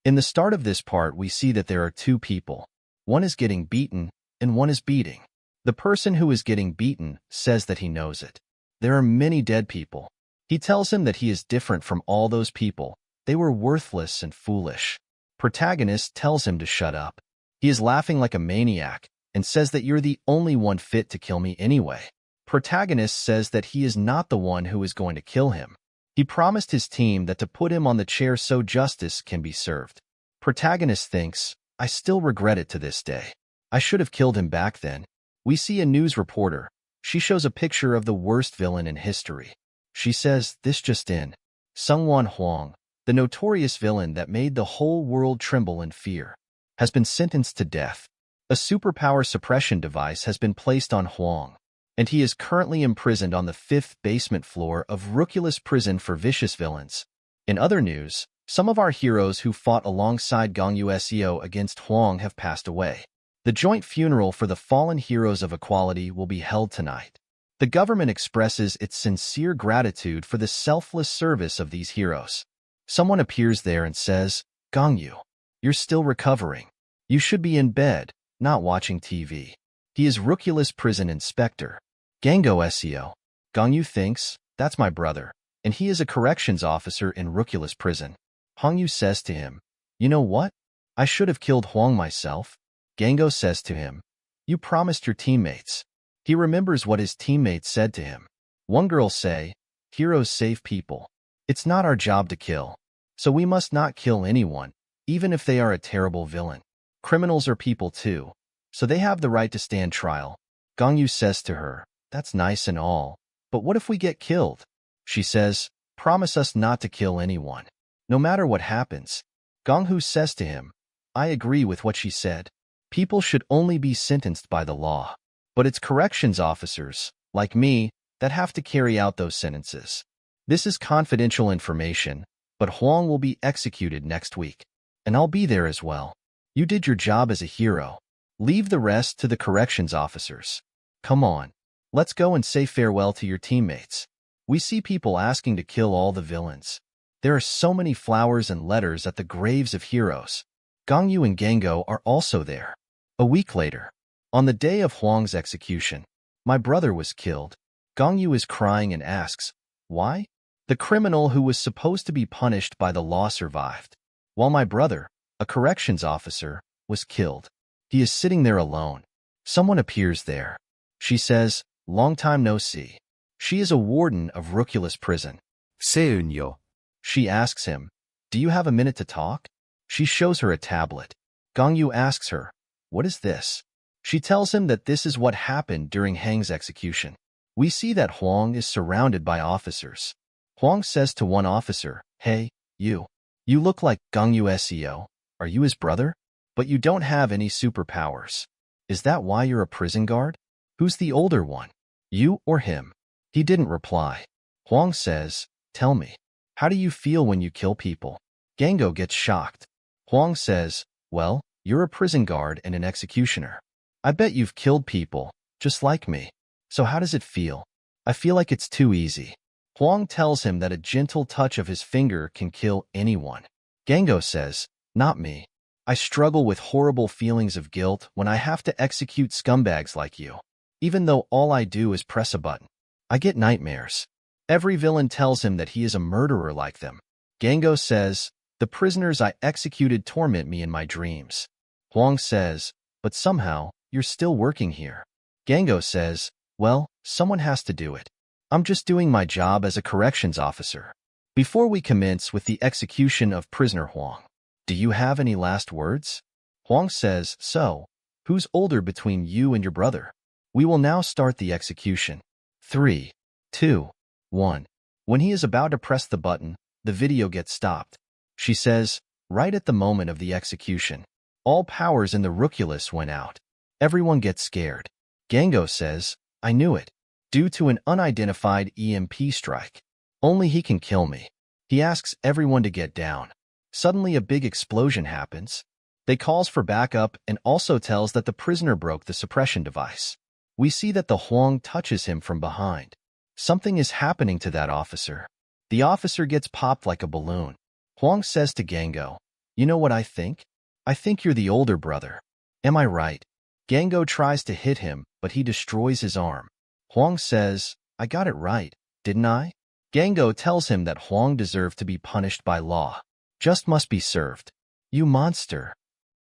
In the start of this part, we see that there are two people. One is getting beaten, and one is beating. The person who is getting beaten says that he knows it. There are many dead people. He tells him that he is different from all those people. They were worthless and foolish. Protagonist tells him to shut up. He is laughing like a maniac and says that you're the only one fit to kill me anyway. Protagonist says that he is not the one who is going to kill him. He promised his team that to put him on the chair so justice can be served. Protagonist thinks, I still regret it to this day. I should have killed him back then. We see a news reporter. She shows a picture of the worst villain in history. She says, this just in. Sungwon Hwang, the notorious villain that made the whole world tremble in fear, has been sentenced to death. A superpower suppression device has been placed on Hwang, and he is currently imprisoned on the 5th basement floor of Rookulous Prison for Vicious Villains. In other news, some of our heroes who fought alongside Gongyu Seo against Hwang have passed away. The joint funeral for the fallen heroes of equality will be held tonight. The government expresses its sincere gratitude for the selfless service of these heroes. Someone appears there and says, Gongyu, you're still recovering. You should be in bed, not watching TV. He is Rookulous Prison Inspector. Gango Seo. Gongyu thinks, that's my brother, and he is a corrections officer in Rookulous Prison. Hongyu says to him, you know what? I should have killed Hwang myself. Gango says to him, you promised your teammates. He remembers what his teammates said to him. One girl say, heroes save people. It's not our job to kill. So we must not kill anyone, even if they are a terrible villain. Criminals are people too, so they have the right to stand trial. Gongyu says to her, that's nice and all, but what if we get killed? She says, promise us not to kill anyone, no matter what happens. Gonghu says to him, I agree with what she said. People should only be sentenced by the law. But it's corrections officers, like me, that have to carry out those sentences. This is confidential information, but Hwang will be executed next week, and I'll be there as well. You did your job as a hero. Leave the rest to the corrections officers. Come on, let's go and say farewell to your teammates. We see people asking to kill all the villains. There are so many flowers and letters at the graves of heroes. Gongyu and Gango are also there. A week later, on the day of Hwang's execution, my brother was killed. Gongyu is crying and asks, why? The criminal who was supposed to be punished by the law survived, while my brother, a corrections officer, was killed. He is sitting there alone. Someone appears there. She says, long time no see. She is a warden of Rookulous Prison. 세은요. She asks him, do you have a minute to talk? She shows her a tablet. Gongyu asks her, what is this? She tells him that this is what happened during Hang's execution. We see that Hwang is surrounded by officers. Hwang says to one officer, hey, you look like Gongyu Seo. Are you his brother? But you don't have any superpowers. Is that why you're a prison guard? Who's the older one? You or him? He didn't reply. Hwang says, tell me, how do you feel when you kill people? Gango gets shocked. Hwang says, well, you're a prison guard and an executioner. I bet you've killed people, just like me. So how does it feel? I feel like it's too easy. Hwang tells him that a gentle touch of his finger can kill anyone. Gango says, not me. I struggle with horrible feelings of guilt when I have to execute scumbags like you. Even though all I do is press a button, I get nightmares. Every villain tells him that he is a murderer like them. Gango says, the prisoners I executed torment me in my dreams. Hwang says, but somehow, you're still working here. Gango says, well, someone has to do it. I'm just doing my job as a corrections officer. Before we commence with the execution of prisoner Hwang, do you have any last words? Hwang says, so, who's older between you and your brother? We will now start the execution. 3, 2, 1. When he is about to press the button, the video gets stopped. She says, right at the moment of the execution, all powers in the Rookulous went out. Everyone gets scared. Gango says, I knew it. Due to an unidentified EMP strike. Only he can kill me. He asks everyone to get down. Suddenly a big explosion happens. They calls for backup and also tells that the prisoner broke the suppression device. We see that the Hwang touches him from behind. Something is happening to that officer. The officer gets popped like a balloon. Hwang says to Gango, You know what I think? I think you're the older brother. Am I right? Gango tries to hit him, but he destroys his arm. Huang says, I got it right, didn't I? Gango tells him that Huang deserved to be punished by law. Just must be served. You monster.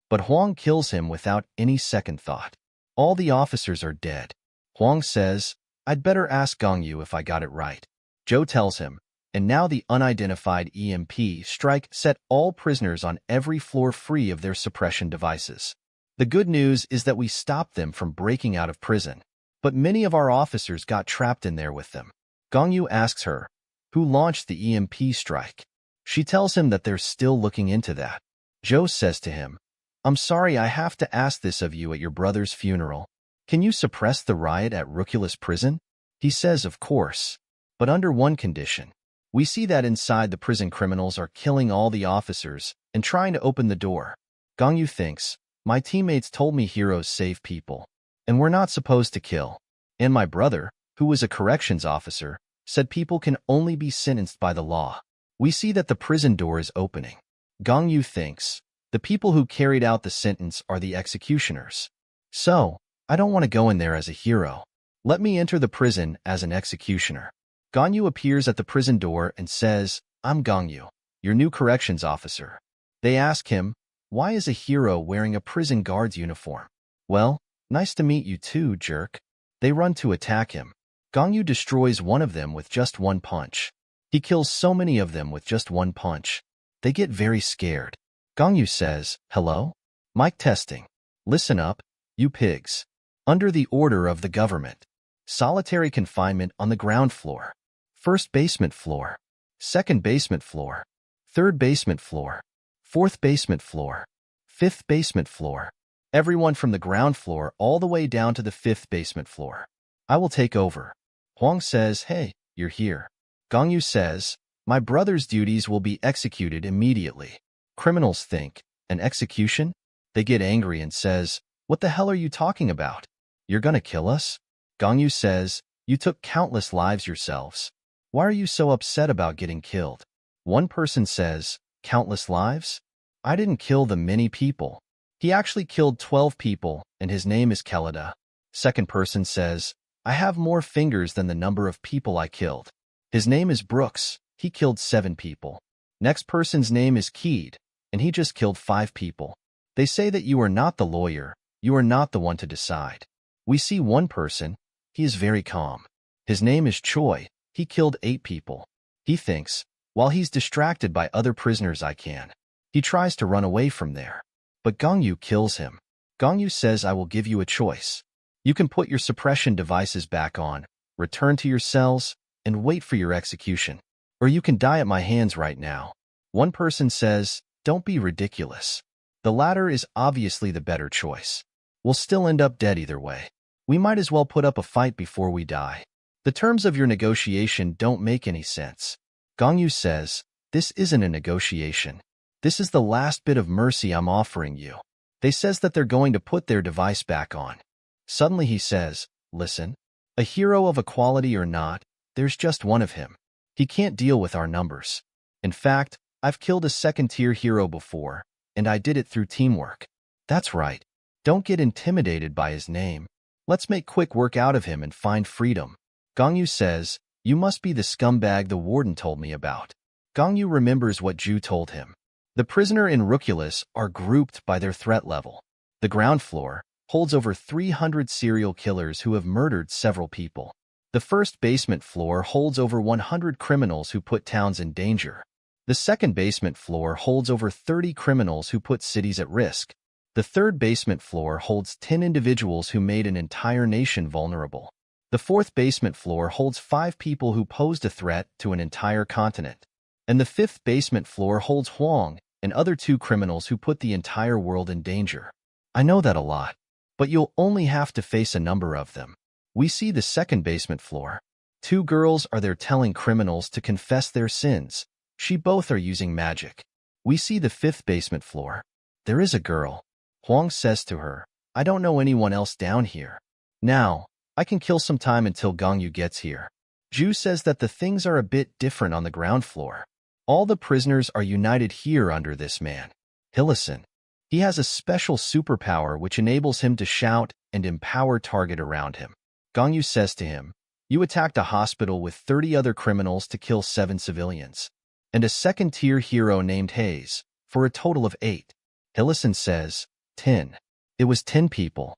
But Huang kills him without any second thought. All the officers are dead. Huang says, I'd better ask Gongyu if I got it right. Zhou tells him, and now the unidentified EMP strike set all prisoners on every floor free of their suppression devices. The good news is that we stopped them from breaking out of prison, but many of our officers got trapped in there with them. Gongyu asks her, who launched the EMP strike? She tells him that they're still looking into that. Zhou says to him, I'm sorry I have to ask this of you at your brother's funeral. Can you suppress the riot at Ruculus prison? He says, of course, but under one condition. We see that inside the prison criminals are killing all the officers and trying to open the door. Gongyu thinks, my teammates told me heroes save people, and we're not supposed to kill. And my brother, who was a corrections officer, said people can only be sentenced by the law. We see that the prison door is opening. Gongyu thinks, the people who carried out the sentence are the executioners. So, I don't want to go in there as a hero. Let me enter the prison as an executioner. Gongyu appears at the prison door and says, I'm Gongyu, your new corrections officer. They ask him, why is a hero wearing a prison guard's uniform? Well, nice to meet you too, jerk. They run to attack him. Gongyu destroys one of them with just one punch. He kills so many of them with just one punch. They get very scared. Gongyu says, hello? Mic testing. Listen up, you pigs. Under the order of the government. Solitary confinement on the ground floor. First basement floor. Second basement floor. Third basement floor. Fourth basement floor. Fifth basement floor. Everyone from the ground floor all the way down to the fifth basement floor. I will take over. Huang says, hey, you're here. Gongyu says, my brother's duties will be executed immediately. Criminals think, an execution? They get angry and says, what the hell are you talking about? You're gonna kill us? Gongyu says, you took countless lives yourselves. Why are you so upset about getting killed? One person says, countless lives? I didn't kill the many people. He actually killed 12 people, and his name is Kelida. Second person says, I have more fingers than the number of people I killed. His name is Brooks. He killed 7 people. Next person's name is Keed, and he just killed 5 people. They say that you are not the lawyer. You are not the one to decide. We see one person. He is very calm. His name is Choi. He killed 8 people. He thinks, while he's distracted by other prisoners I can. He tries to run away from there. But Gongyu kills him. Gongyu says I will give you a choice. You can put your suppression devices back on, return to your cells, and wait for your execution. Or you can die at my hands right now. One person says, don't be ridiculous. The latter is obviously the better choice. We'll still end up dead either way. We might as well put up a fight before we die. The terms of your negotiation don't make any sense. Gongyu says, this isn't a negotiation. This is the last bit of mercy I'm offering you. They says that they're going to put their device back on. Suddenly he says, listen, a hero of equality or not, there's just one of him. He can't deal with our numbers. In fact, I've killed a second-tier hero before, and I did it through teamwork. That's right. Don't get intimidated by his name. Let's make quick work out of him and find freedom. Gongyu says, you must be the scumbag the warden told me about. Gongyu remembers what Zhu told him. The prisoner in Ruculus are grouped by their threat level. The ground floor holds over 300 serial killers who have murdered several people. The first basement floor holds over 100 criminals who put towns in danger. The second basement floor holds over 30 criminals who put cities at risk. The third basement floor holds 10 individuals who made an entire nation vulnerable. The fourth basement floor holds 5 people who posed a threat to an entire continent. And the fifth basement floor holds Huang and other 2 criminals who put the entire world in danger. I know that a lot, but you'll only have to face a number of them. We see the second basement floor. 2 girls are there telling criminals to confess their sins. Both are using magic. We see the fifth basement floor. There is a girl. Huang says to her, I don't know anyone else down here. Now, I can kill some time until Gongyu gets here. Zhu says that the things are a bit different on the ground floor. All the prisoners are united here under this man. Hillison. He has a special superpower which enables him to shout and empower target around him. Gongyu says to him, "You attacked a hospital with 30 other criminals to kill 7 civilians, and a second-tier hero named Hayes, for a total of 8. Hillison says, 10. It was 10 people.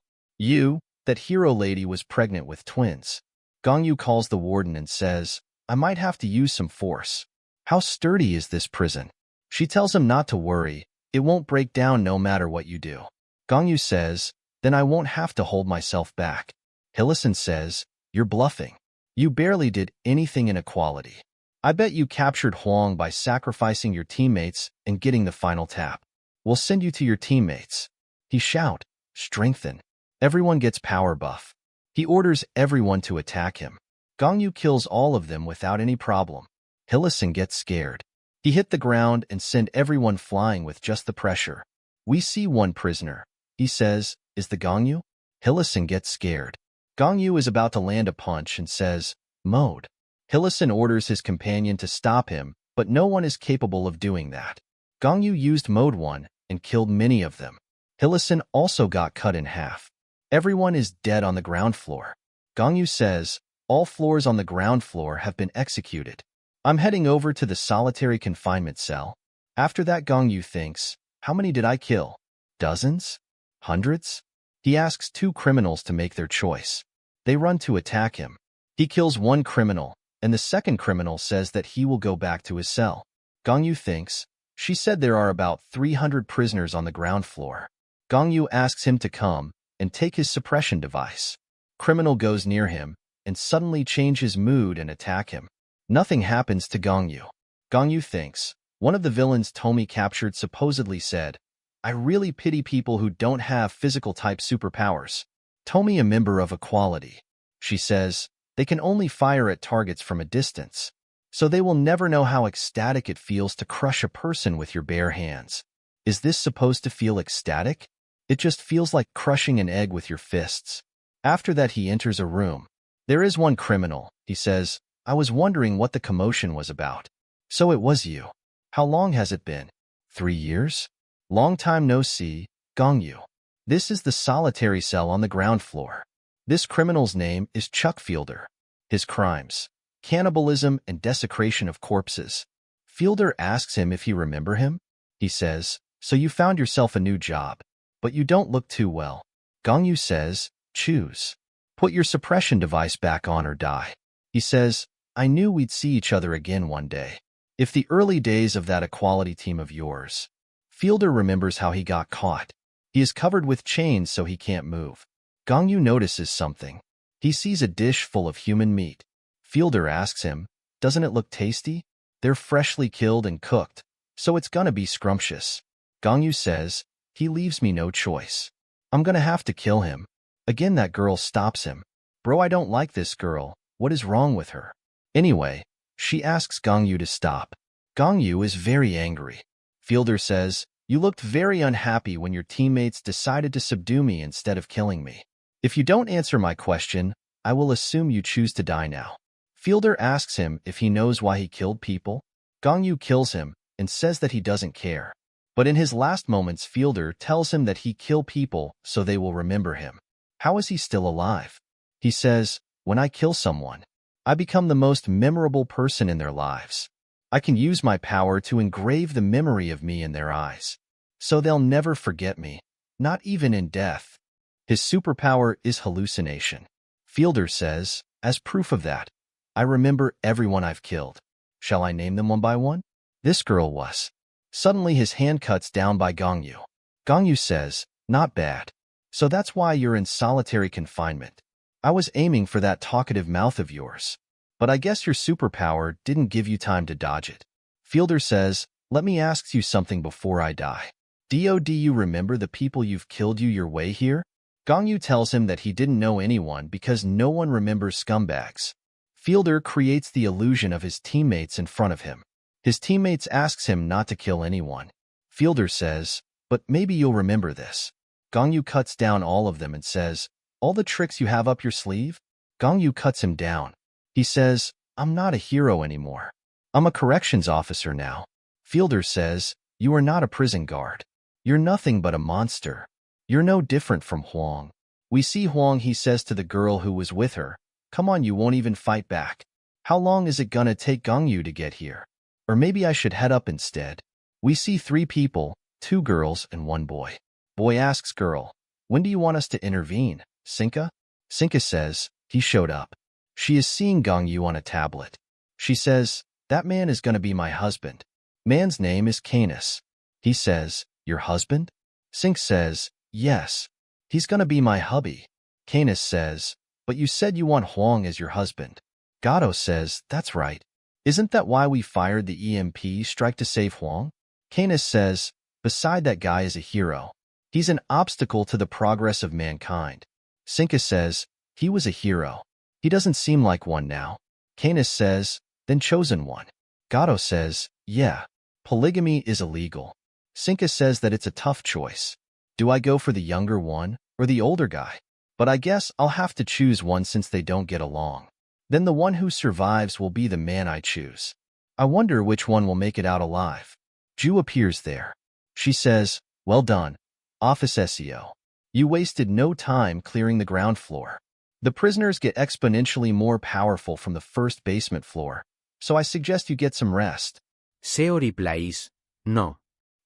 That hero lady was pregnant with twins. Gongyu calls the warden and says, "I might have to use some force. How sturdy is this prison?" She tells him not to worry. It won't break down no matter what you do. Gongyu says, "Then I won't have to hold myself back." Hillison says, "You're bluffing. You barely did anything in equality. I bet you captured Huang by sacrificing your teammates and getting the final tap. We'll send you to your teammates." He shout, "Strengthen." Everyone gets power buff. He orders everyone to attack him. Gongyu kills all of them without any problem. Hillison gets scared. He hit the ground and sent everyone flying with just the pressure. We see one prisoner. He says, "Is the Gongyu?" Hillison gets scared. Gongyu is about to land a punch and says, "Mode." Hillison orders his companion to stop him, but no one is capable of doing that. Gongyu used Mode 1 and killed many of them. Hillison also got cut in half. Everyone is dead on the ground floor. Gongyu says, "All floors on the ground floor have been executed. I'm heading over to the solitary confinement cell." After that, Gongyu thinks, "How many did I kill? Dozens? Hundreds?" He asks 2 criminals to make their choice. They run to attack him. He kills 1 criminal, and the second criminal says that he will go back to his cell. Gongyu thinks, "She said there are about 300 prisoners on the ground floor." Gongyu asks him to come and take his suppression device. Criminal goes near him and suddenly change his mood and attack him. Nothing happens to Gongyu. Gongyu thinks, one of the villains Tomi captured supposedly said, "I really pity people who don't have physical-type superpowers." Tomi, a member of Equality. She says, "They can only fire at targets from a distance, so they will never know how ecstatic it feels to crush a person with your bare hands." Is this supposed to feel ecstatic? It just feels like crushing an egg with your fists. After that, he enters a room. There is one criminal. He says, "I was wondering what the commotion was about." "So it was you. How long has it been?" 3 years? "Long time no see, Gongyu." This is the solitary cell on the ground floor. This criminal's name is Chuck Fielder. His crimes: cannibalism and desecration of corpses. Fielder asks him if he remember him. He says, "So you found yourself a new job, but you don't look too well." Gongyu says, "Choose. Put your suppression device back on or die." He says, "I knew we'd see each other again one day. If the early days of that Equality team of yours." Fielder remembers how he got caught. He is covered with chains so he can't move. Gongyu notices something. He sees a dish full of human meat. Fielder asks him, "Doesn't it look tasty?" "They're freshly killed and cooked, so it's gonna be scrumptious." Gongyu says, "He leaves me no choice. I'm gonna have to kill him." Again, that girl stops him. "Bro, I don't like this girl. What is wrong with her?" Anyway, she asks Gongyu to stop. Gongyu is very angry. Fielder says, "You looked very unhappy when your teammates decided to subdue me instead of killing me. If you don't answer my question, I will assume you choose to die now." Fielder asks him if he knows why he killed people. Gongyu kills him and says that he doesn't care. But in his last moments, Fielder tells him that he kill people so they will remember him. How is he still alive? He says, "When I kill someone, I become the most memorable person in their lives. I can use my power to engrave the memory of me in their eyes, so they'll never forget me, not even in death." His superpower is hallucination. Fielder says, "As proof of that, I remember everyone I've killed. Shall I name them one by one?" This girl was. Suddenly his hand cuts down by Gongyu. Gongyu says, "Not bad. So that's why you're in solitary confinement. I was aiming for that talkative mouth of yours, but I guess your superpower didn't give you time to dodge it." Fielder says, "Let me ask you something before I die. Do you remember the people you've killed your way here?" Gongyu tells him that he didn't know anyone because no one remembers scumbags. Fielder creates the illusion of his teammates in front of him. His teammates asks him not to kill anyone. Fielder says, "But maybe you'll remember this." Gongyu cuts down all of them and says, "All the tricks you have up your sleeve?" Gongyu cuts him down. He says, "I'm not a hero anymore. I'm a corrections officer now." Fielder says, "You are not a prison guard. You're nothing but a monster. You're no different from Huang. We see Huang, he says to the girl who was with her. Come on, you won't even fight back. How long is it gonna take Gongyu to get here? Or maybe I should head up instead. We see 3 people, 2 girls and 1 boy. Boy asks girl, when do you want us to intervene, Sinka? Sinka says, he showed up. She is seeing Gongyu on a tablet. She says, that man is gonna be my husband. Man's name is Canis. He says, your husband? Sink says, yes. He's gonna be my hubby. Canis says, but you said you want Huang as your husband. Gato says, that's right. Isn't that why we fired the EMP strike to save Huang? Canis says, beside that guy is a hero. He's an obstacle to the progress of mankind. Sinka says, he was a hero. He doesn't seem like one now. Canis says, then chosen one. Gato says, yeah. Polygamy is illegal. Sinka says that it's a tough choice. Do I go for the younger one or the older guy? But I guess I'll have to choose one since they don't get along. Then the one who survives will be the man I choose. I wonder which one will make it out alive. Ju appears there. She says, well done, Office SEO. You wasted no time clearing the ground floor. The prisoners get exponentially more powerful from the first basement floor, so I suggest you get some rest. SEO replies, no.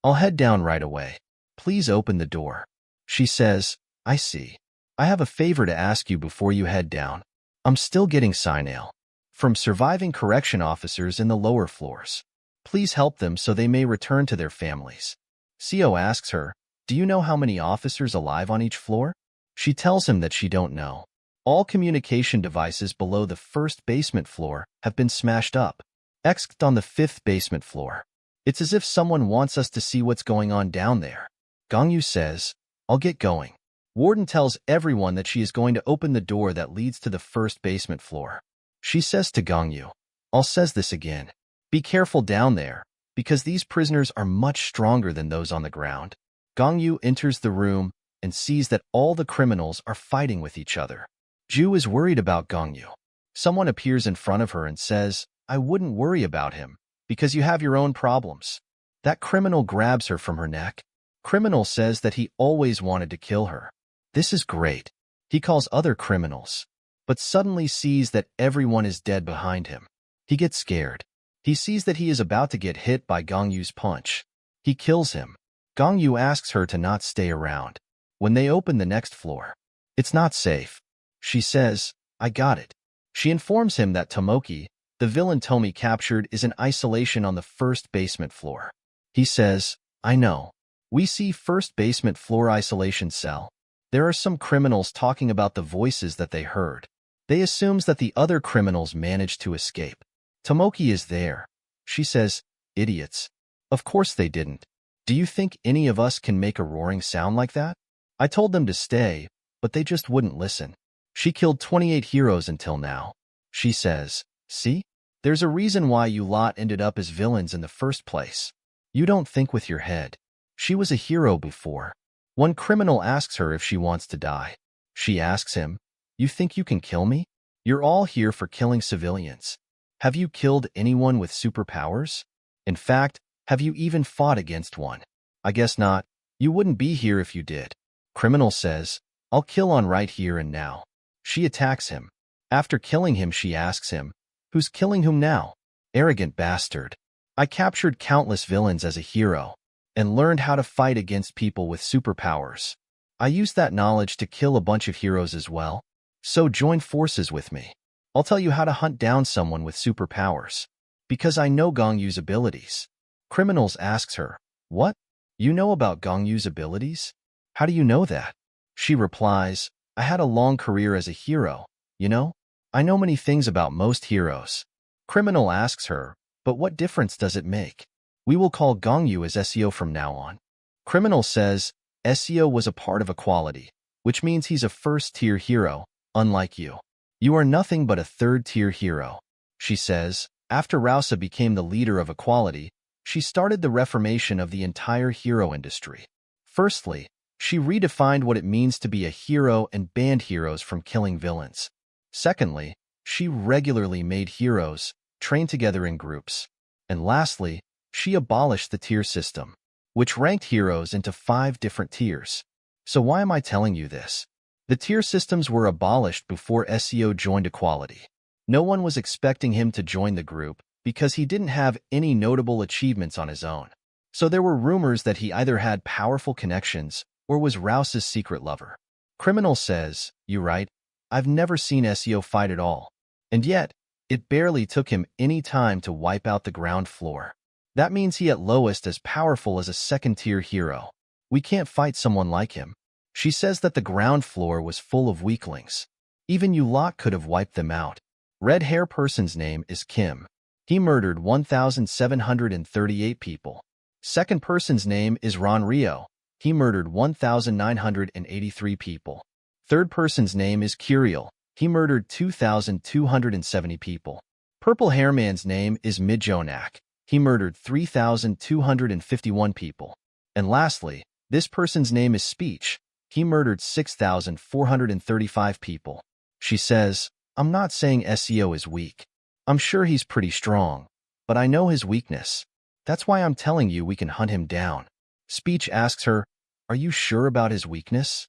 I'll head down right away. Please open the door. She says, I see. I have a favor to ask you before you head down. I'm still getting signal from surviving correction officers in the lower floors. Please help them so they may return to their families. CO asks her, do you know how many officers alive on each floor? She tells him that she don't know. All communication devices below the first basement floor have been smashed up, except on the 5th basement floor. It's as if someone wants us to see what's going on down there. Gongyu says, I'll get going. Warden tells everyone that she is going to open the door that leads to the first basement floor. She says to Gongyu, I'll says this again. Be careful down there, because these prisoners are much stronger than those on the ground. Gongyu enters the room and sees that all the criminals are fighting with each other. Ju is worried about Gongyu. Someone appears in front of her and says, I wouldn't worry about him, because you have your own problems. That criminal grabs her from her neck. Criminal says that he always wanted to kill her. This is great. He calls other criminals, but suddenly sees that everyone is dead behind him. He gets scared. He sees that he is about to get hit by Gongyu's punch. He kills him. Gongyu asks her to not stay around. When they open the next floor, it's not safe. She says, I got it. She informs him that Tomoki, the villain Tomi captured, is in isolation on the first basement floor. He says, I know. We see first basement floor isolation cell. There are some criminals talking about the voices that they heard. They assumes that the other criminals managed to escape. Tomoki is there. She says, idiots. Of course they didn't. Do you think any of us can make a roaring sound like that? I told them to stay, but they just wouldn't listen. She killed 28 heroes until now. She says, see? There's a reason why you lot ended up as villains in the first place. You don't think with your head. She was a hero before. One criminal asks her if she wants to die. She asks him, you think you can kill me? You're all here for killing civilians. Have you killed anyone with superpowers? In fact, have you even fought against one? I guess not. You wouldn't be here if you did. Criminal says, I'll kill on right here and now. She attacks him. After killing him, she asks him, who's killing whom now? Arrogant bastard. I captured countless villains as a hero and learned how to fight against people with superpowers. I used that knowledge to kill a bunch of heroes as well. So join forces with me. I'll tell you how to hunt down someone with superpowers. Because I know Gongyu's abilities. Criminals asks her, what? You know about Gongyu's abilities? How do you know that? She replies, I had a long career as a hero, you know? I know many things about most heroes. Criminal asks her, but what difference does it make? We will call Gongyu as SEO from now on. Criminal says, SEO was a part of equality, which means he's a first-tier hero, unlike you. You are nothing but a third-tier hero. She says, after Rausa became the leader of equality, she started the reformation of the entire hero industry. Firstly, she redefined what it means to be a hero and banned heroes from killing villains. Secondly, she regularly made heroes train together in groups. And lastly, she abolished the tier system. which ranked heroes into 5 different tiers. So why am I telling you this? The tier systems were abolished before SEO joined Equality. No one was expecting him to join the group because he didn't have any notable achievements on his own. So there were rumors that he either had powerful connections or was Rouse's secret lover. Criminal says, "You right, I've never seen SEO fight at all. And yet, it barely took him any time to wipe out the ground floor. That means he at lowest as powerful as a second-tier hero. We can't fight someone like him." She says that the ground floor was full of weaklings. Even Yulok could have wiped them out. Red hair person's name is Kim. He murdered 1,738 people. Second person's name is Ron Rio. He murdered 1,983 people. Third person's name is Curiel. He murdered 2,270 people. Purple hair man's name is Midjonak. He murdered 3,251 people. And lastly, this person's name is Speech. He murdered 6,435 people. She says, "I'm not saying SEO is weak. I'm sure he's pretty strong, but I know his weakness. That's why I'm telling you we can hunt him down." Speech asks her, "Are you sure about his weakness?"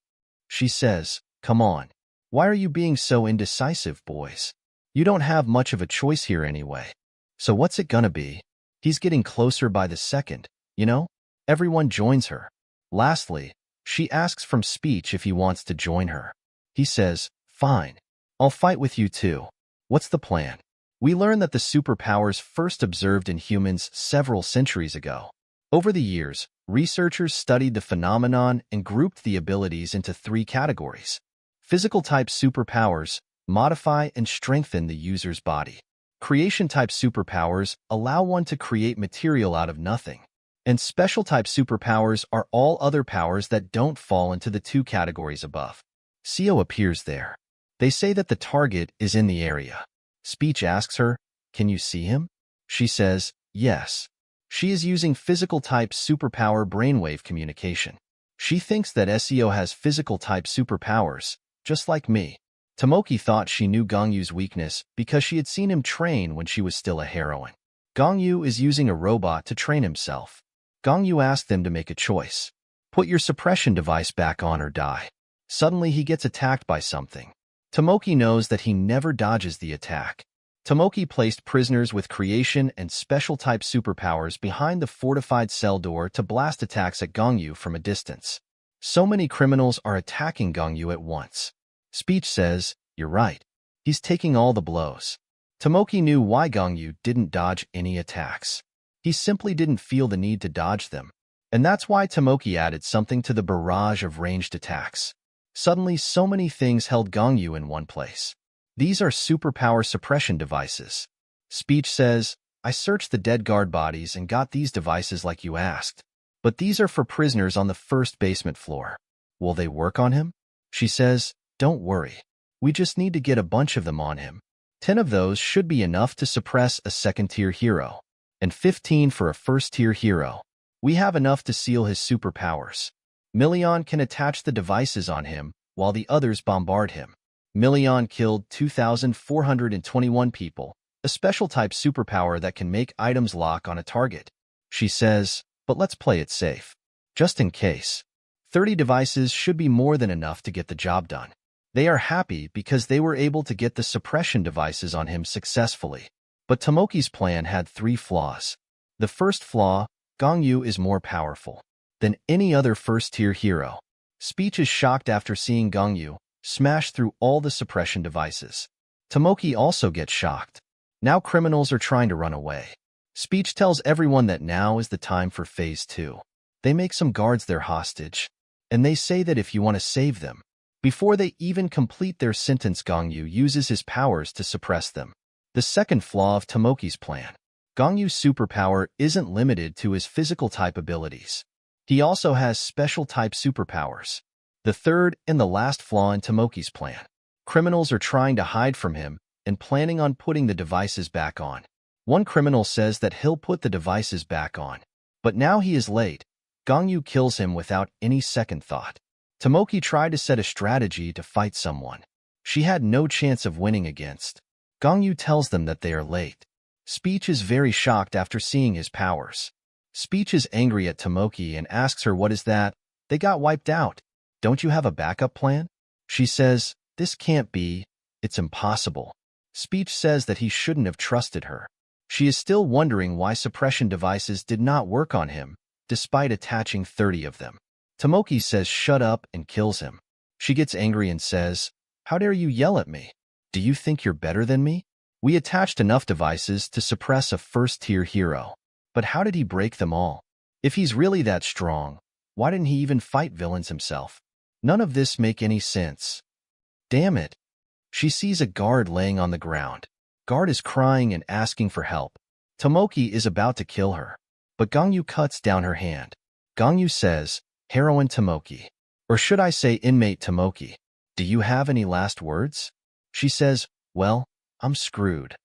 She says, "Come on. Why are you being so indecisive, boys? You don't have much of a choice here anyway. So what's it gonna be? He's getting closer by the second, you know?" Everyone joins her. Lastly, she asks from Speech if he wants to join her. He says, "Fine. I'll fight with you too. What's the plan?" We learn that the superpowers first observed in humans several centuries ago. Over the years, researchers studied the phenomenon and grouped the abilities into 3 categories. Physical-type superpowers modify and strengthen the user's body. Creation-type superpowers allow one to create material out of nothing. And special-type superpowers are all other powers that don't fall into the 2 categories above. SEO appears there. They say that the target is in the area. Speech asks her, "Can you see him?" She says, "Yes." She is using physical-type superpower brainwave communication. She thinks that SEO has physical-type superpowers, just like me. Tomoki thought she knew Gongyu's weakness because she had seen him train when she was still a heroine. Gongyu is using a robot to train himself. Gongyu asked them to make a choice. Put your suppression device back on or die. Suddenly he gets attacked by something. Tomoki knows that he never dodges the attack. Tomoki placed prisoners with creation and special-type superpowers behind the fortified cell door to blast attacks at Gongyu from a distance. So many criminals are attacking Gongyu at once. Speech says, "You're right. He's taking all the blows." Tomoki knew why Gongyu didn't dodge any attacks. He simply didn't feel the need to dodge them. And that's why Tomoki added something to the barrage of ranged attacks. Suddenly, so many things held Gongyu in one place. These are superpower suppression devices. Speech says, "I searched the dead guard bodies and got these devices like you asked. But these are for prisoners on the first basement floor. Will they work on him?" She says, "Don't worry. We just need to get a bunch of them on him. 10 of those should be enough to suppress a second-tier hero, and 15 for a first-tier hero. We have enough to seal his superpowers. Million can attach the devices on him while the others bombard him." Million killed 2,421 people, a special-type superpower that can make items lock on a target. She says, "But let's play it safe. Just in case. 30 devices should be more than enough to get the job done." They are happy because they were able to get the suppression devices on him successfully. But Tomoki's plan had 3 flaws. The first flaw, Gongyu is more powerful than any other first-tier hero. Speech is shocked after seeing Gongyu smash through all the suppression devices. Tomoki also gets shocked. Now criminals are trying to run away. Speech tells everyone that now is the time for Phase 2. They make some guards their hostage, and they say that if you want to save them, before they even complete their sentence, Gongyu uses his powers to suppress them. The second flaw of Tomoki's plan. Gongyu's superpower isn't limited to his physical-type abilities. He also has special-type superpowers. The third and the last flaw in Tomoki's plan. Criminals are trying to hide from him and planning on putting the devices back on. One criminal says that he'll put the devices back on. But now he is late. Gongyu kills him without any second thought. Tomoki tried to set a strategy to fight someone she had no chance of winning against. Gongyu tells them that they are late. Speech is very shocked after seeing his powers. Speech is angry at Tomoki and asks her what is that? They got wiped out. Don't you have a backup plan? She says, this can't be. It's impossible. Speech says that he shouldn't have trusted her. She is still wondering why suppression devices did not work on him, despite attaching 30 of them. Tomoki says shut up and kills him. She gets angry and says, how dare you yell at me? Do you think you're better than me? We attached enough devices to suppress a first-tier hero. But how did he break them all? If he's really that strong, why didn't he even fight villains himself? None of this make any sense. Damn it. She sees a guard laying on the ground. Guard is crying and asking for help. Tomoki is about to kill her, but Gangyu cuts down her hand. Gangyu says, heroine Tomoki. Or should I say inmate Tomoki? Do you have any last words? She says, well, I'm screwed.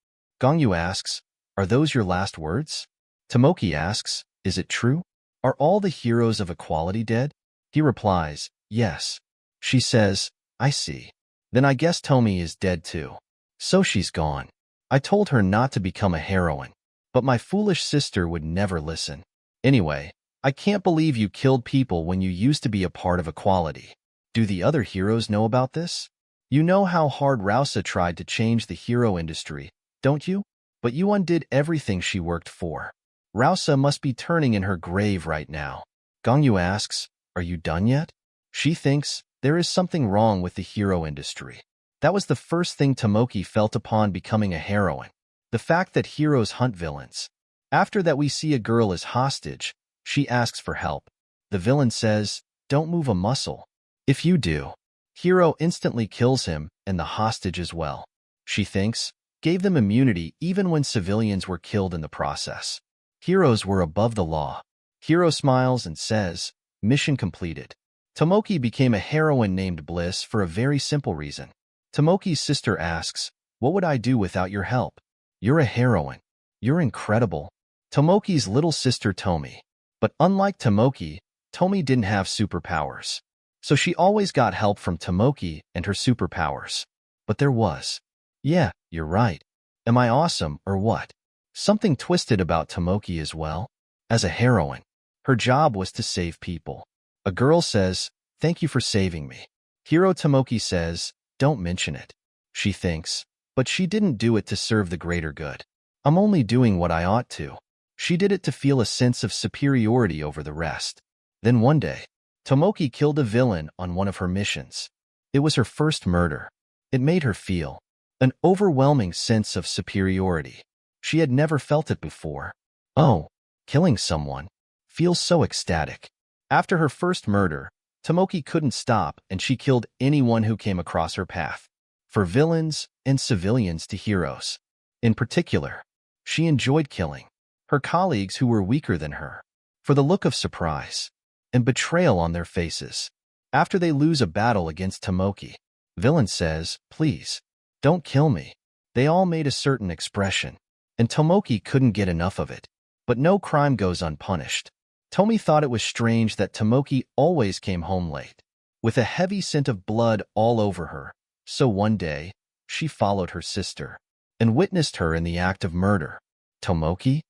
Gangyu asks, are those your last words? Tomoki asks, is it true? Are all the heroes of equality dead? He replies, yes. She says, I see. Then I guess Tomi is dead too. So she's gone. I told her not to become a heroine, but my foolish sister would never listen. Anyway, I can't believe you killed people when you used to be a part of equality. Do the other heroes know about this? You know how hard Rausa tried to change the hero industry, don't you? But you undid everything she worked for. Rausa must be turning in her grave right now. Gangyu asks, are you done yet? She thinks there is something wrong with the hero industry. That was the first thing Tomoki felt upon becoming a heroine. The fact that heroes hunt villains. After that we see a girl as hostage. She asks for help. The villain says, don't move a muscle. If you do, hero instantly kills him and the hostage as well. She thinks, gave them immunity even when civilians were killed in the process. Heroes were above the law. Hero smiles and says, mission completed. Tomoki became a heroine named Bliss for a very simple reason. Tomoki's sister asks, what would I do without your help? You're a heroine. You're incredible. Tomoki's little sister Tomi. But unlike Tomoki, Tomi didn't have superpowers. So she always got help from Tomoki and her superpowers. But there was. Yeah, you're right. Am I awesome or what? Something twisted about Tomoki as well. As a heroine, her job was to save people. A girl says, thank you for saving me. Hero Tomoki says, don't mention it. She thinks, but she didn't do it to serve the greater good. I'm only doing what I ought to. She did it to feel a sense of superiority over the rest. Then one day, Tomoki killed a villain on one of her missions. It was her first murder. It made her feel an overwhelming sense of superiority. She had never felt it before. Oh, killing someone feels so ecstatic. After her first murder, Tomoki couldn't stop and she killed anyone who came across her path. For villains and civilians to heroes. In particular, she enjoyed killing her colleagues who were weaker than her. For the look of surprise and betrayal on their faces. After they lose a battle against Tomoki, villain says, please, don't kill me. They all made a certain expression, and Tomoki couldn't get enough of it. But no crime goes unpunished. Tomi thought it was strange that Tomoki always came home late, with a heavy scent of blood all over her. So one day, she followed her sister and witnessed her in the act of murder. Tomoki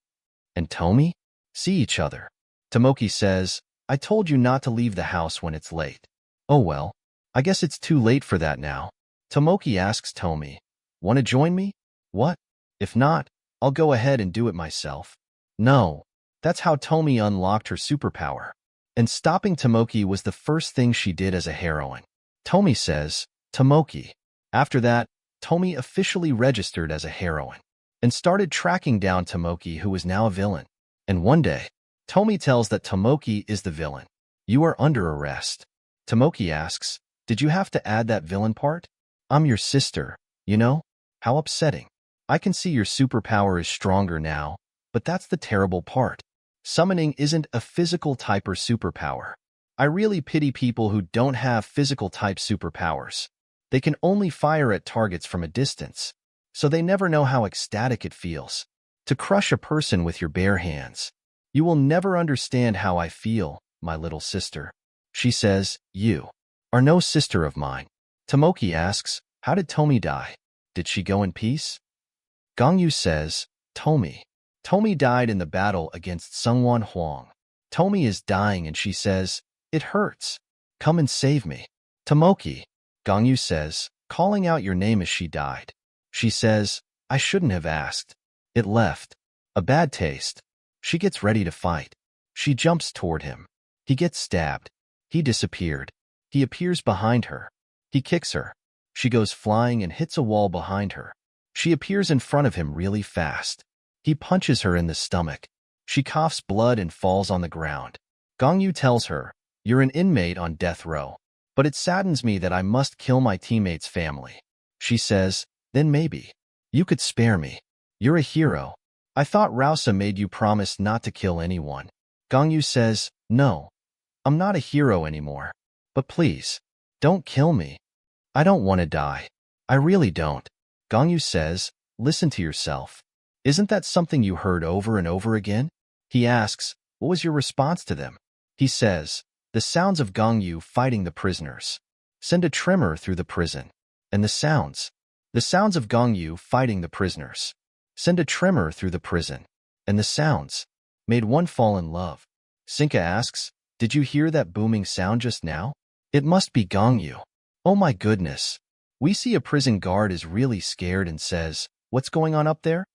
and Tomi see each other. Tomoki says, I told you not to leave the house when it's late. Oh well, I guess it's too late for that now. Tomoki asks Tomi, want to join me? What? If not, I'll go ahead and do it myself. No. That's how Tomi unlocked her superpower. And stopping Tomoki was the first thing she did as a heroine. Tomi says, Tomoki. After that, Tomi officially registered as a heroine and started tracking down Tomoki, who was now a villain. And one day, Tomi tells that Tomoki is the villain. You are under arrest. Tomoki asks, did you have to add that villain part? I'm your sister, you know? How upsetting. I can see your superpower is stronger now, but that's the terrible part. Summoning isn't a physical type or superpower. I really pity people who don't have physical type superpowers. They can only fire at targets from a distance, so they never know how ecstatic it feels to crush a person with your bare hands. You will never understand how I feel, my little sister. She says, you are no sister of mine. Tomoki asks, how did Tomi die? Did she go in peace? Gangyu says, Tomi Tomi died in the battle against Sungwon Huang. Tomi is dying and she says, "It hurts. Come and save me." Tomoki, Gongyu says, calling out your name as she died. She says, "I shouldn't have asked. It left a bad taste." She gets ready to fight. She jumps toward him. He gets stabbed. He disappeared. He appears behind her. He kicks her. She goes flying and hits a wall behind her. She appears in front of him really fast. He punches her in the stomach. She coughs blood and falls on the ground. Gongyu tells her, "You're an inmate on death row. But it saddens me that I must kill my teammate's family." She says, "Then maybe you could spare me. You're a hero. I thought Rausa made you promise not to kill anyone." Gongyu says, "No, I'm not a hero anymore. But please, don't kill me. I don't want to die. I really don't." Gongyu says, "Listen to yourself. Isn't that something you heard over and over again?" He asks, "What was your response to them?" He says, "The sounds of Gongyu fighting the prisoners. Send a tremor through the prison." And the sounds of Gongyu fighting the prisoners. Send a tremor through the prison. And the sounds made one fall in love. Sinka asks, "Did you hear that booming sound just now? It must be Gongyu." Oh my goodness. We see a prison guard is really scared and says, "What's going on up there?"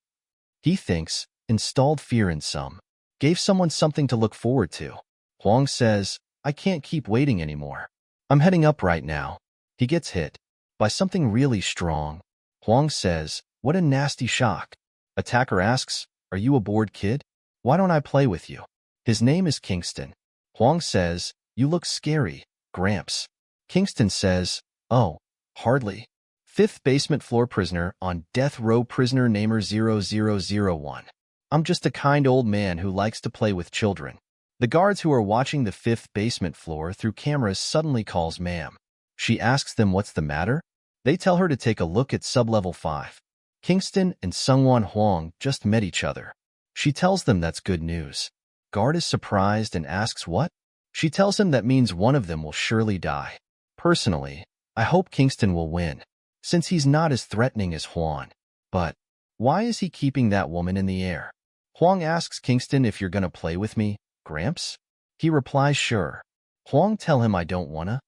He thinks, installed fear in some. Gave someone something to look forward to. Huang says, "I can't keep waiting anymore. I'm heading up right now." He gets hit by something really strong. Huang says, "What a nasty shock." Attacker asks, "Are you a bored kid? Why don't I play with you?" His name is Kingston. Huang says, "You look scary, Gramps." Kingston says, "Oh, hardly." Fifth basement floor prisoner on death row, prisoner namer 0001. "I'm just a kind old man who likes to play with children." The guards who are watching the fifth basement floor through cameras suddenly calls ma'am. She asks them what's the matter. They tell her to take a look at sublevel 5. Kingston and Sungwon Huang just met each other. She tells them that's good news. Guard is surprised and asks what? She tells him that means one of them will surely die. Personally, I hope Kingston will win, since he's not as threatening as Huang. But why is he keeping that woman in the air? Huang asks Kingston, "If you're gonna play with me, Gramps?" He replies, "Sure." Huang tell him, "I don't wanna."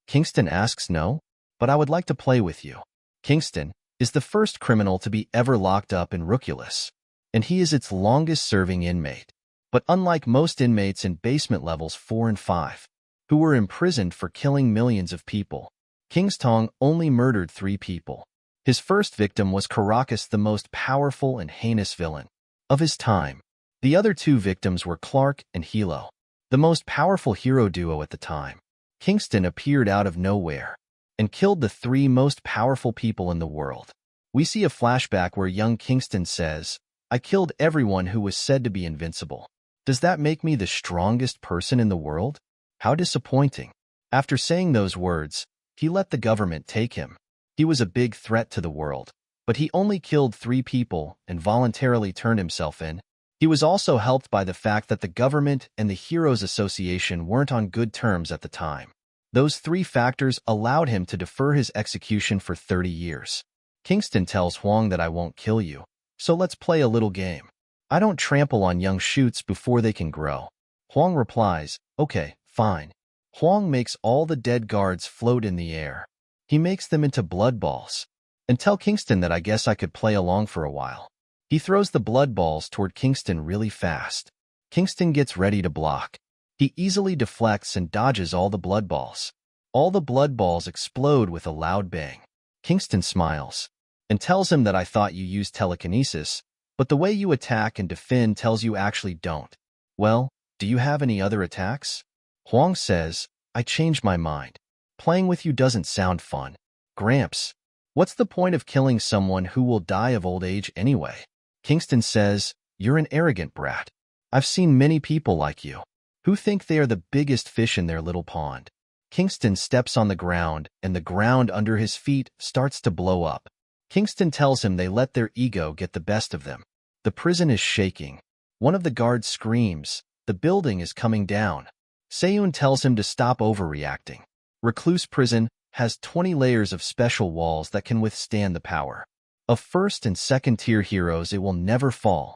Kingston asks, "No, but I would like to play with you." Kingston is the first criminal to be ever locked up in Ruculus, and he is its longest-serving inmate. But unlike most inmates in basement levels 4 and 5, who were imprisoned for killing millions of people, Kingstong only murdered 3 people. His first victim was Caracas, the most powerful and heinous villain of his time. The other 2 victims were Clark and Hilo, the most powerful hero duo at the time. Kingston appeared out of nowhere and killed the 3 most powerful people in the world. We see a flashback where young Kingston says, "I killed everyone who was said to be invincible. Does that make me the strongest person in the world?" How disappointing. After saying those words, he let the government take him. He was a big threat to the world, but he only killed 3 people and voluntarily turned himself in. He was also helped by the fact that the government and the Heroes Association weren't on good terms at the time. Those 3 factors allowed him to defer his execution for 30 years. Kingston tells Huang that, "I won't kill you, so let's play a little game. I don't trample on young shoots before they can grow." Huang replies, "Okay, fine." Huang makes all the dead guards float in the air. He makes them into blood balls. And tell Kingston that I guess I could play along for a while. He throws the blood balls toward Kingston really fast. Kingston gets ready to block. He easily deflects and dodges all the blood balls. All the blood balls explode with a loud bang. Kingston smiles and tells him that, "I thought you used telekinesis, but the way you attack and defend tells you actually don't. Well, do you have any other attacks?" Huang says, "I changed my mind. Playing with you doesn't sound fun. Gramps, what's the point of killing someone who will die of old age anyway?" Kingston says, "You're an arrogant brat. I've seen many people like you who think they are the biggest fish in their little pond." Kingston steps on the ground, and the ground under his feet starts to blow up. Kingston tells him they let their ego get the best of them. The prison is shaking. One of the guards screams, "The building is coming down." Seiyun tells him to stop overreacting. Recluse Prison has 20 layers of special walls that can withstand the power of first and second tier heroes. It will never fall.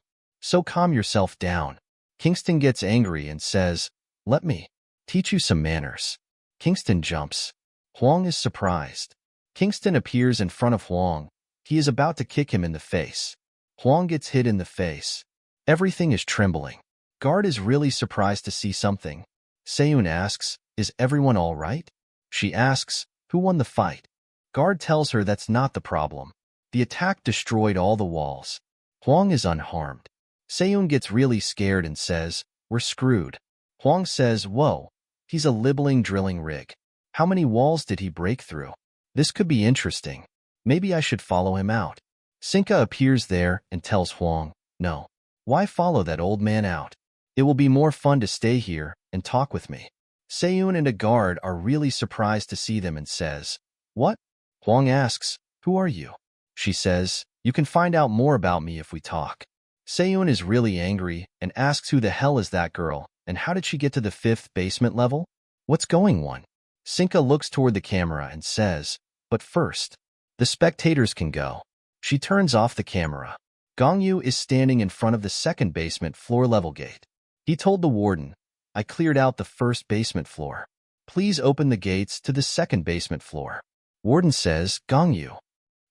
So calm yourself down. Kingston gets angry and says, let me teach you some manners. Kingston jumps. Huang is surprised. Kingston appears in front of Huang. He is about to kick him in the face. Huang gets hit in the face. Everything is trembling. Guard is really surprised to see something. Seiyun asks, is everyone all right? She asks, who won the fight? Guard tells her that's not the problem. The attack destroyed all the walls. Huang is unharmed. Seiyun gets really scared and says, we're screwed. Huang says, whoa, he's a libbling drilling rig. How many walls did he break through? This could be interesting. Maybe I should follow him out. Sinka appears there and tells Huang, no. Why follow that old man out? It will be more fun to stay here and talk with me. Seiyun and a guard are really surprised to see them and says, what? Huang asks, who are you? She says, you can find out more about me if we talk. Seiyun is really angry and asks who the hell is that girl and how did she get to the 5th basement level? What's going on? Sinka looks toward the camera and says, but first, the spectators can go. She turns off the camera. Gongyu is standing in front of the 2nd basement floor level gate. He told the warden, I cleared out the 1st basement floor. Please open the gates to the 2nd basement floor. Warden says, Gongyu.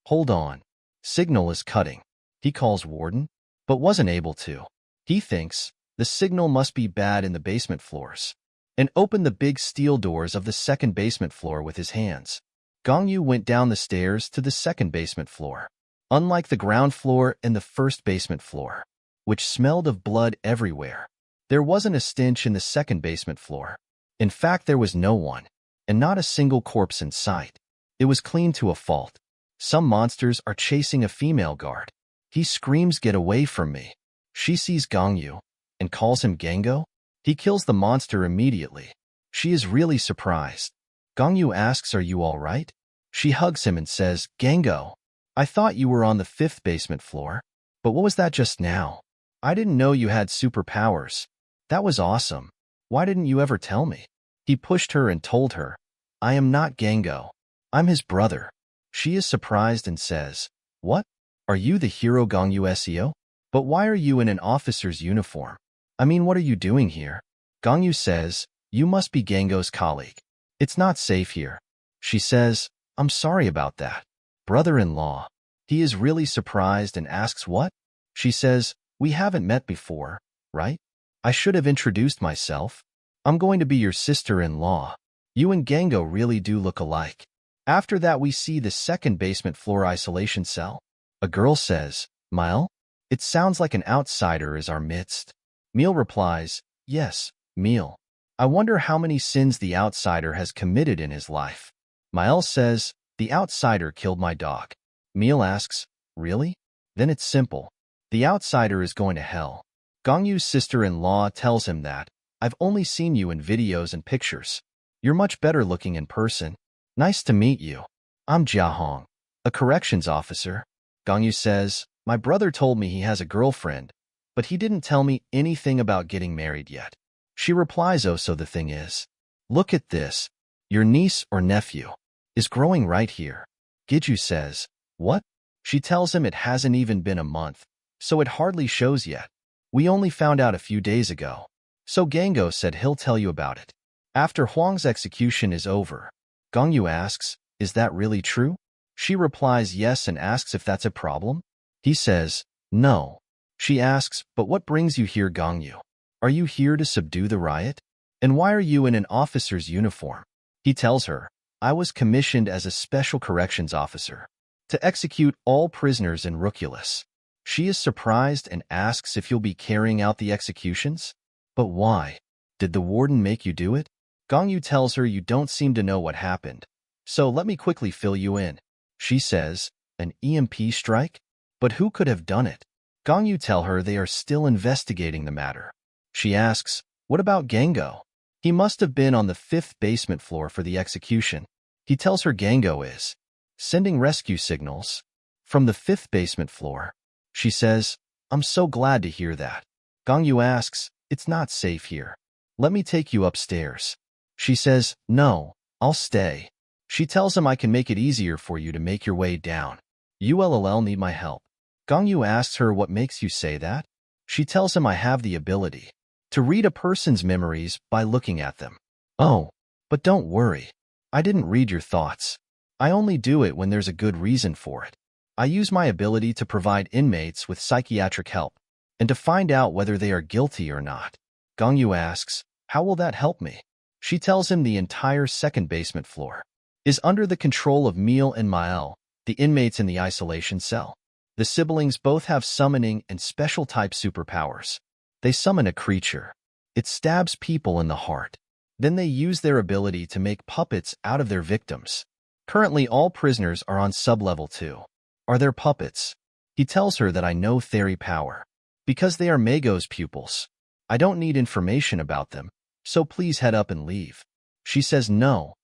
Hold on. Signal is cutting. He calls warden, but wasn't able to. He thinks the signal must be bad in the basement floors and opened the big steel doors of the 2nd basement floor with his hands. Gongyu went down the stairs to the 2nd basement floor. Unlike the ground floor and the 1st basement floor, which smelled of blood everywhere, there wasn't a stench in the 2nd basement floor. In fact, there was no one, and not a single corpse in sight. It was clean to a fault. Some monsters are chasing a female guard. He screams, get away from me. She sees Gongyu and calls him Gango. He kills the monster immediately. She is really surprised. Gongyu asks, are you all right? She hugs him and says, Gango, I thought you were on the 5th basement floor. But what was that just now? I didn't know you had superpowers. That was awesome. Why didn't you ever tell me? He pushed her and told her, I am not Gango. I'm his brother. She is surprised and says, what? Are you the hero Gongyu Seo? But why are you in an officer's uniform? I mean, what are you doing here? Gongyu says, you must be Gango's colleague. It's not safe here. She says, I'm sorry about that. Brother-in-law. He is really surprised and asks what? She says, we haven't met before, right? I should have introduced myself. I'm going to be your sister-in-law. You and Gango really do look alike. After that, we see the 2nd basement floor isolation cell. A girl says, Mile? It sounds like an outsider is our midst. Meal replies, yes, Meal. I wonder how many sins the outsider has committed in his life. Mile says, the outsider killed my dog. Meal asks, really? Then it's simple. The outsider is going to hell. Gongyu's sister-in-law tells him that, I've only seen you in videos and pictures. You're much better looking in person. Nice to meet you. I'm Jia Hong, a corrections officer. Gongyu says, my brother told me he has a girlfriend, but he didn't tell me anything about getting married yet. She replies, oh, so the thing is, look at this. Your niece or nephew is growing right here. Giju says, what? She tells him it hasn't even been a month, so it hardly shows yet. We only found out a few days ago. So Gango said he'll tell you about it. After Huang's execution is over, Gongyu asks, is that really true? She replies yes and asks if that's a problem. He says, no. She asks, but what brings you here, Gongyu? Are you here to subdue the riot? And why are you in an officer's uniform? He tells her, I was commissioned as a special corrections officer to execute all prisoners in Ruculus. She is surprised and asks if you'll be carrying out the executions. But why? Did the warden make you do it? Gongyu tells her you don't seem to know what happened, so let me quickly fill you in. She says, an EMP strike? But who could have done it? Gongyu tell her they are still investigating the matter. She asks, what about Gango? He must have been on the 5th basement floor for the execution. He tells her Gango is sending rescue signals from the 5th basement floor. She says, I'm so glad to hear that. Gongyu asks, it's not safe here. Let me take you upstairs. She says, no, I'll stay. She tells him I can make it easier for you to make your way down. ULL need my help. Gongyu asks her what makes you say that? She tells him I have the ability to read a person's memories by looking at them. Oh, but don't worry. I didn't read your thoughts. I only do it when there's a good reason for it. I use my ability to provide inmates with psychiatric help and to find out whether they are guilty or not. Gongyu asks, how will that help me? She tells him the entire second basement floor is under the control of Meal and Mael, the inmates in the isolation cell. The siblings both have summoning and special type superpowers. They summon a creature. It stabs people in the heart. Then they use their ability to make puppets out of their victims. Currently, all prisoners are on sub-level 2. Are there puppets? He tells her that I know theory power. Because they are Mago's pupils. I don't need information about them, so please head up and leave. She says no.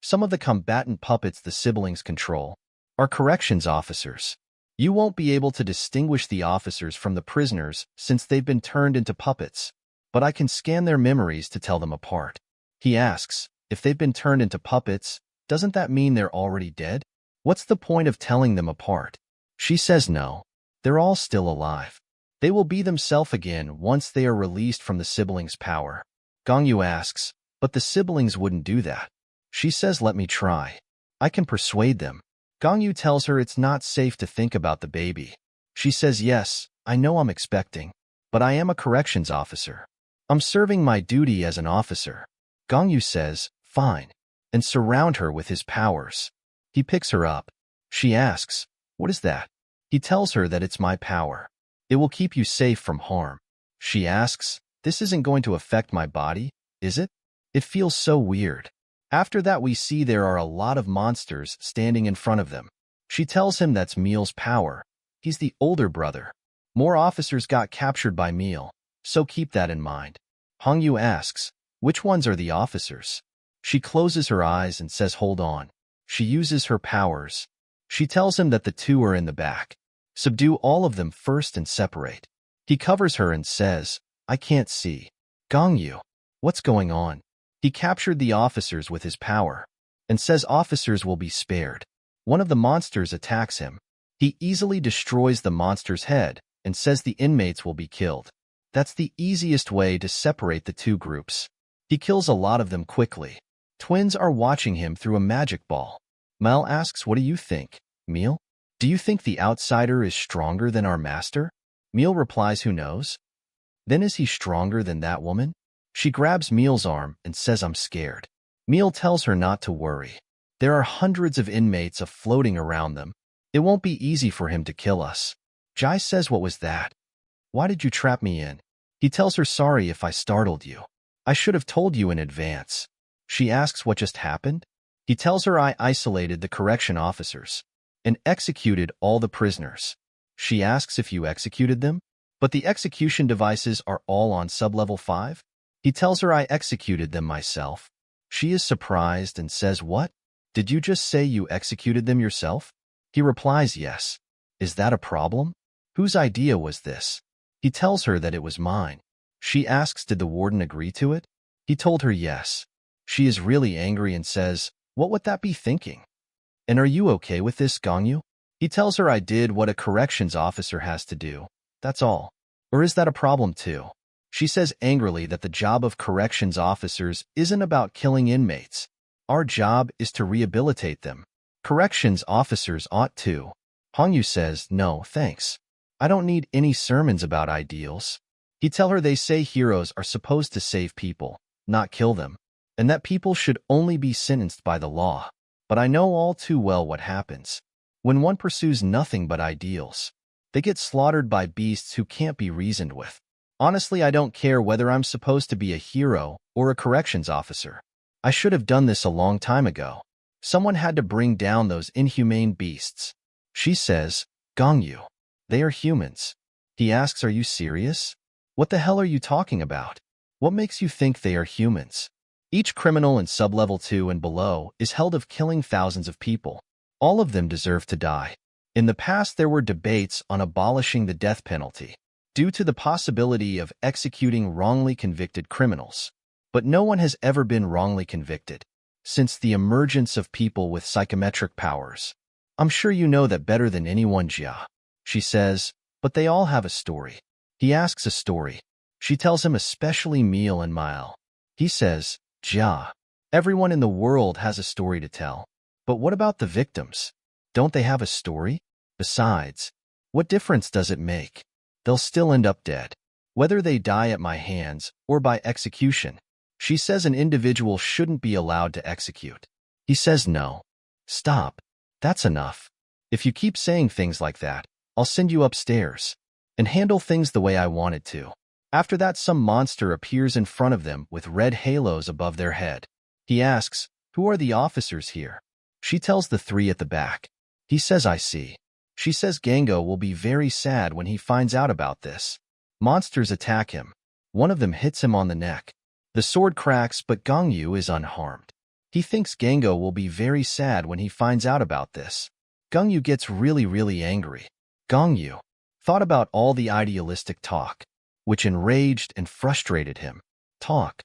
Some of the combatant puppets the siblings control are corrections officers. You won't be able to distinguish the officers from the prisoners since they've been turned into puppets, but I can scan their memories to tell them apart. He asks, if they've been turned into puppets, doesn't that mean they're already dead? What's the point of telling them apart? She says no. They're all still alive. They will be themselves again once they are released from the siblings' power. Gongyu asks, but the siblings wouldn't do that. She says let me try. I can persuade them. Gongyu tells her it's not safe to think about the baby. She says yes, I know I'm expecting, but I am a corrections officer. I'm serving my duty as an officer. Gongyu says, fine, and surround her with his powers. He picks her up. She asks, what is that? He tells her that it's my power. It will keep you safe from harm. She asks, this isn't going to affect my body, is it? It feels so weird. After that we see there are a lot of monsters standing in front of them. She tells him that's Meal's power. He's the older brother. More officers got captured by Meal, so keep that in mind. Hongyu asks, which ones are the officers? She closes her eyes and says hold on. She uses her powers. She tells him that the two are in the back. Subdue all of them first and separate. He covers her and says, I can't see. Gongyu, what's going on? He captured the officers with his power and says officers will be spared. One of the monsters attacks him. He easily destroys the monster's head and says the inmates will be killed. That's the easiest way to separate the two groups. He kills a lot of them quickly. Twins are watching him through a magic ball. Mal asks, what do you think, Meal? Do you think the outsider is stronger than our master? Meal replies, who knows? Then is he stronger than that woman? She grabs Meal's arm and says, I'm scared. Meal tells her not to worry. There are hundreds of inmates floating around them. It won't be easy for him to kill us. Jai says, what was that? Why did you trap me in? He tells her, sorry if I startled you. I should have told you in advance. She asks what just happened. He tells her I isolated the correction officers and executed all the prisoners. She asks if you executed them, but the execution devices are all on sub-level 5. He tells her I executed them myself. She is surprised and says, what? Did you just say you executed them yourself? He replies, yes. Is that a problem? Whose idea was this? He tells her that it was mine. She asks, did the warden agree to it? He told her yes. She is really angry and says, what would that be thinking? And are you okay with this, Gongyu? He tells her I did what a corrections officer has to do. That's all. Or is that a problem too? She says angrily that the job of corrections officers isn't about killing inmates. Our job is to rehabilitate them. Corrections officers ought to. Hongyu says, no, thanks. I don't need any sermons about ideals. He tells her they say heroes are supposed to save people, not kill them, and that people should only be sentenced by the law. But I know all too well what happens. When one pursues nothing but ideals, they get slaughtered by beasts who can't be reasoned with. Honestly, I don't care whether I'm supposed to be a hero or a corrections officer. I should have done this a long time ago. Someone had to bring down those inhumane beasts. She says, Gongyu, they are humans. He asks, are you serious? What the hell are you talking about? What makes you think they are humans? Each criminal in sub-level 2 and below is held of killing thousands of people. All of them deserve to die. In the past, there were debates on abolishing the death penalty due to the possibility of executing wrongly convicted criminals. But no one has ever been wrongly convicted since the emergence of people with psychometric powers. I'm sure you know that better than anyone, Jia. She says, but they all have a story. He asks a story. She tells him especially Meal and Mile. He says, Ja, everyone in the world has a story to tell. But what about the victims? Don't they have a story? Besides, what difference does it make? They'll still end up dead, whether they die at my hands or by execution. She says an individual shouldn't be allowed to execute. He says no. Stop. That's enough. If you keep saying things like that, I'll send you upstairs and handle things the way I wanted to. After that, some monster appears in front of them with red halos above their head. He asks, who are the officers here? She tells the three at the back. He says, I see. She says Gango will be very sad when he finds out about this. Monsters attack him. One of them hits him on the neck. The sword cracks, but Gongyu is unharmed. He thinks Gango will be very sad when he finds out about this. Gongyu gets really angry. Gongyu thought about all the idealistic talk, which enraged and frustrated him. Talk,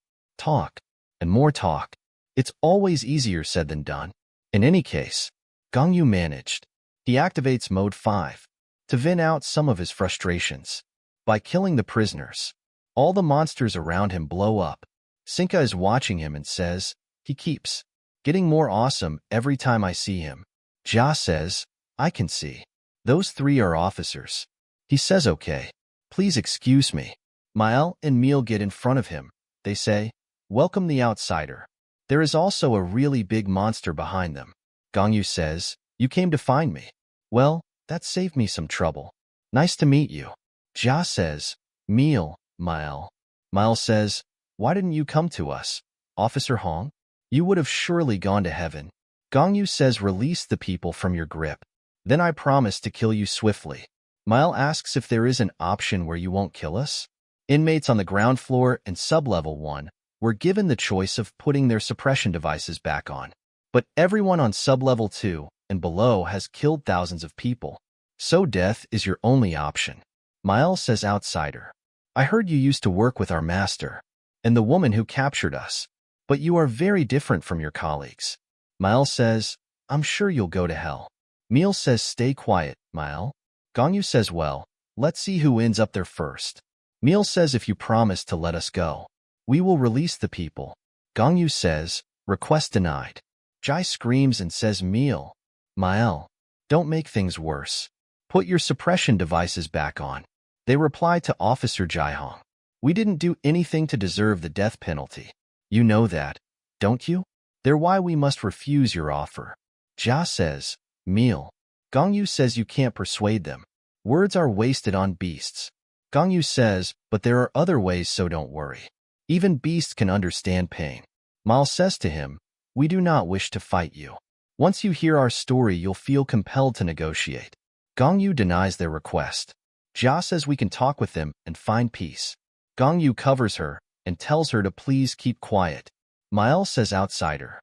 and more talk. It's always easier said than done. In any case, Gongyu managed. He activates Mode 5 to vent out some of his frustrations. By killing the prisoners, all the monsters around him blow up. Sinka is watching him and says, he keeps getting more awesome every time I see him. Ja says, I can see. Those three are officers. He says, okay. Please excuse me. Mael and Meal get in front of him. They say, welcome the outsider. There is also a really big monster behind them. Gongyu says, you came to find me. Well, that saved me some trouble. Nice to meet you. Ja says, Meal, Mael. Mael says, why didn't you come to us, Officer Hong? You would have surely gone to heaven. Gongyu says, release the people from your grip. Then I promise to kill you swiftly. Mael asks if there is an option where you won't kill us. Inmates on the ground floor and sublevel 1 were given the choice of putting their suppression devices back on. But everyone on sublevel 2 and below has killed thousands of people. So death is your only option. Mael says, outsider. I heard you used to work with our master and the woman who captured us, but you are very different from your colleagues. Mael says, I'm sure you'll go to hell. Meal says, stay quiet, Mael. Gongyu says, well, let's see who ends up there first. Meal says, if you promise to let us go, we will release the people. Gongyu says, request denied. Jai screams and says, Meal, Mael, don't make things worse. Put your suppression devices back on. They reply to Officer Jaihong. We didn't do anything to deserve the death penalty. You know that, don't you? They're why we must refuse your offer. Ja says, Meal. Gongyu says you can't persuade them. Words are wasted on beasts. Gongyu says, but there are other ways, so don't worry. Even beasts can understand pain. Mal says to him, we do not wish to fight you. Once you hear our story, you'll feel compelled to negotiate. Gongyu denies their request. Ja says we can talk with them and find peace. Gongyu covers her and tells her to please keep quiet. Mael says, outsider.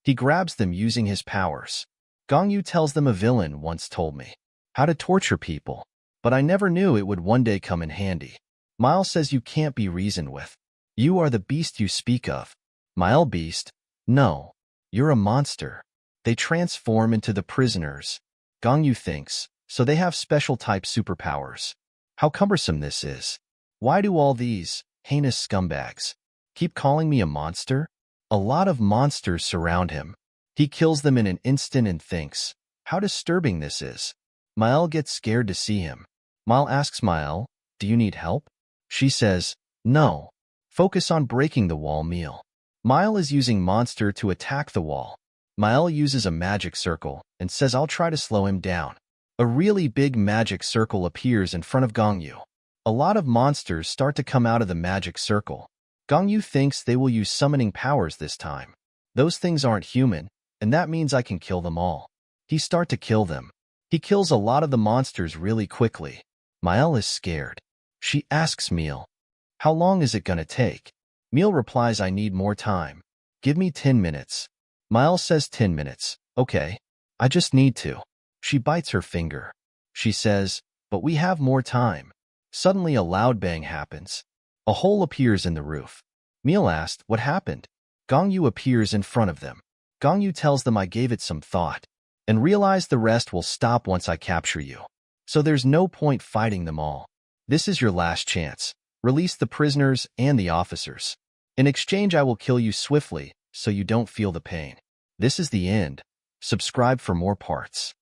He grabs them using his powers. Gongyu tells them a villain once told me how to torture people, but I never knew it would one day come in handy. Mael says you can't be reasoned with. You are the beast you speak of. Mael beast? No. You're a monster. They transform into the prisoners. Gongyu thinks, so they have special type superpowers. How cumbersome this is. Why do all these heinous scumbags keep calling me a monster? A lot of monsters surround him. He kills them in an instant and thinks, how disturbing this is. Mael gets scared to see him. Mal asks Mael, do you need help? She says, no. Focus on breaking the wall, Meal. Mael is using monster to attack the wall. Mael uses a magic circle and says, I'll try to slow him down. A really big magic circle appears in front of Gongyu. A lot of monsters start to come out of the magic circle. Gongyu thinks they will use summoning powers this time. Those things aren't human, and that means I can kill them all. He starts to kill them. He kills a lot of the monsters really quickly. Mael is scared. She asks Meal, how long is it gonna take? Meal replies, I need more time. Give me 10 minutes. Mael says 10 minutes. Okay. I just need to. She bites her finger. She says, but we have more time. Suddenly a loud bang happens. A hole appears in the roof. Meal asked, what happened? Gongyu appears in front of them. Gongyu tells them I gave it some thought and realized the rest will stop once I capture you. So there's no point fighting them all. This is your last chance. Release the prisoners and the officers. In exchange, I will kill you swiftly so you don't feel the pain. This is the end. Subscribe for more parts.